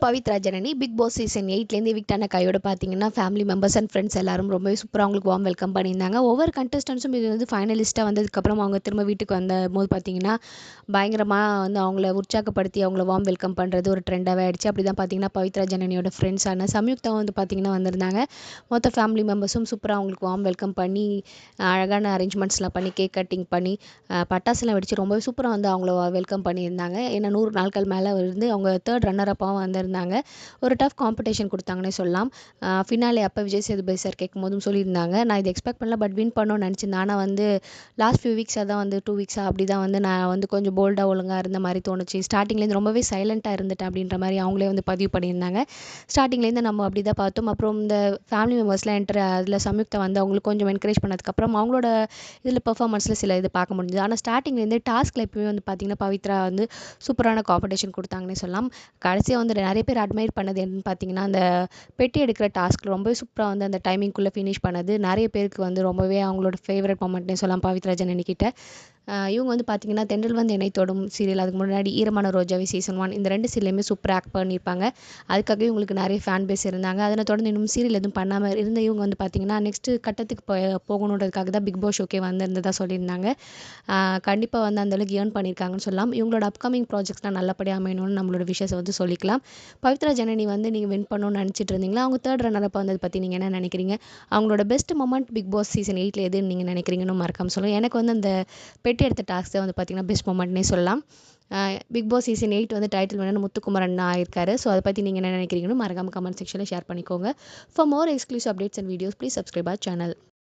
Pavithra Janani Bigg Boss season 8லேருந்து evict ஆன கையோட பார்த்தீங்கன்னா ஃபேமிலி மெம்பர்ஸ் அண்ட் ஃப்ரெண்ட்ஸ் எல்லாரும் ரொம்பவே சூப்பராக அவங்களுக்கு வார்ம் வெல்கம் பண்ணியிருந்தாங்க. ஒவ்வொரு கண்டஸ்டன்ஸும் இது வந்து ஃபைனலிஸ்ட்டாக வந்ததுக்கப்புறம் அவங்க திரும்ப வீட்டுக்கு வந்தபோது பார்த்தீங்கன்னா பயங்கரமாக வந்து அவங்கள உற்சாகப்படுத்தி அவங்கள வார்ம் வெல்கம் பண்ணுறது ஒரு ட்ரெண்டாகவே ஆயிடுச்சு. அப்படி தான் பார்த்தீங்கன்னா பவித்ரா ஜனனியோட ஃப்ரெண்ட்ஸான சம்யுக்தா வந்து பார்த்தீங்கன்னா வந்திருந்தாங்க. மொத்த ஃபேமிலி மெம்பர்ஸும் சூப்பராக அவங்களுக்கு வார்ம் வெல்கம் பண்ணி அழகான அரேஞ்ச்மெண்ட்ஸ்லாம் பண்ணி கேக் கட்டிங் பண்ணி பட்டாசுலாம் வெடித்து ரொம்பவே சூப்பராக வந்து அவங்கள வெல்கம் பண்ணியிருந்தாங்க. ஏன்னா 100 நாட்கள் மேலே இருந்து அவங்க தேர்ட் ரன்னர்-அப்பாகவும் வந்திருந்தாங்க. ஒரு டஃப் காம்படிஷன் கொடுத்தாங்கன்னே சொல்லலாம். ஃபினாலே அப்போ விஜய் சேதுபதி சார் கேட்கும்போதும் சொல்லியிருந்தாங்க, நான் இது எக்ஸ்பெக்ட் பண்ணல, பட் வின் பண்ணணும்னு நினச்சிருந்தேன். ஆனால் வந்து லாஸ்ட் ஃபியூ வீக்ஸாக தான் வந்து 2 வீக்ஸாக அப்படி தான் வந்து நான் வந்து கொஞ்சம் போல்டாக ஒழுங்காக இருந்த மாதிரி தோணுச்சு. ஸ்டார்டிங்லேருந்து ரொம்பவே சைலண்ட்டாக இருந்துட்டேன் அப்படின்ற மாதிரி அவங்களே வந்து பதிவு பண்ணியிருந்தாங்க. ஸ்டார்டிங்லேருந்து நம்ம அப்படி தான் பார்த்தோம். அப்புறம் இந்த ஃபேமிலி மெம்பர்ஸ்லாம் அதில் சம்யுக்தா வந்து அவங்களுக்கு கொஞ்சம் என்கரேஜ் பண்ணதுக்கப்புறம் அவங்களோட இதில் பெர்ஃபார்மன்ஸில் சில இது பார்க்க முடிஞ்சுது. ஆனால் ஸ்டார்டிங்லேருந்து டாஸ்கில் எப்பவுமே வந்து பார்த்திங்கன்னா பவித்ரா வந்து சூப்பரான காம்படிஷன் கொடுத்தாங்கன்னே சொல்லலாம். கடைசியாக வந்து நிறைய பேர் அட்மையர் பண்ணது என்னன்னு பார்த்தீங்கன்னா, அந்த பெட்டி எடுக்கிற டாஸ்க் ரொம்பவே சூப்பராக வந்து அந்த டைமிங்குள்ளே ஃபினிஷ் பண்ணது நிறைய பேருக்கு வந்து ரொம்பவே அவங்களோட ஃபேவரட் மொமெண்ட்னே சொல்லலாம் பவித்ரா ஜனனி கிட்ட. இவங்க வந்து பார்த்தீங்கன்னா தென்றல் வந்து என்னை தொடும் சீரியல், அதுக்கு முன்னாடி ஈரமான ரோஜாவே சீசன் 1 இந்த 2 சீரியலுமே சூப்பராக ஆக்ட் பண்ணியிருப்பாங்க. அதுக்காகவே இவங்களுக்கு நிறைய ஃபேன் பேஸ் இருந்தாங்க. அதனை தொடர்ந்து இன்னும் சீரியல் எதுவும் பண்ணாமல் இருந்த இவங்க வந்து பார்த்தீங்கன்னா நெக்ஸ்ட்டு கட்டத்துக்கு போகணுன்றதுக்காக தான் பிக் பாஸ் ஷோக்கே வந்திருந்ததாக சொல்லியிருந்தாங்க. கண்டிப்பாக வந்து அந்தளவுக்கு ஏர்ன் பண்ணியிருக்காங்கன்னு சொல்லலாம். இவங்களோட அப்கமிங் ப்ராஜெக்ட்ஸ்லாம் நல்லபடியாக அமையணும்னு நம்மளோட விஷயத்தை வந்து சொல்லிக்கலாம். பவித்ரா ஜனனி வந்து நீங்கள் வின் பண்ணணும்னு நினச்சிட்டு இருந்தீங்களா? அவங்க தேர்ட் ரன்னர்-அப் வந்ததை பற்றி நீங்கள் என்ன நினைக்கிறீங்க? அவங்களோட best moment Bigg Boss season 8ல் எதுன்னு நீங்கள் நினைக்கிறீங்கன்னு மறக்காம சொல்லுங்கள். எனக்கு வந்து அந்த பெட்டி எடுத்த டாஸ்க் தான் வந்து பார்த்தீங்கன்னா பெஸ்ட் மொமெண்ட்னே சொல்லலாம். பிக் பாஸ் சீசன் 8 வந்து டைட்டில் வின்னர் முத்துக்குமரன் ஆயிருக்காரு. ஸோ அதை பற்றி நீங்கள் என்ன நினைக்கிறீங்கன்னு மறக்காம கமெண்ட் செக்ஷனில் ஷேர் பண்ணிக்கோங்க. For more exclusive updates and videos please subscribe our channel.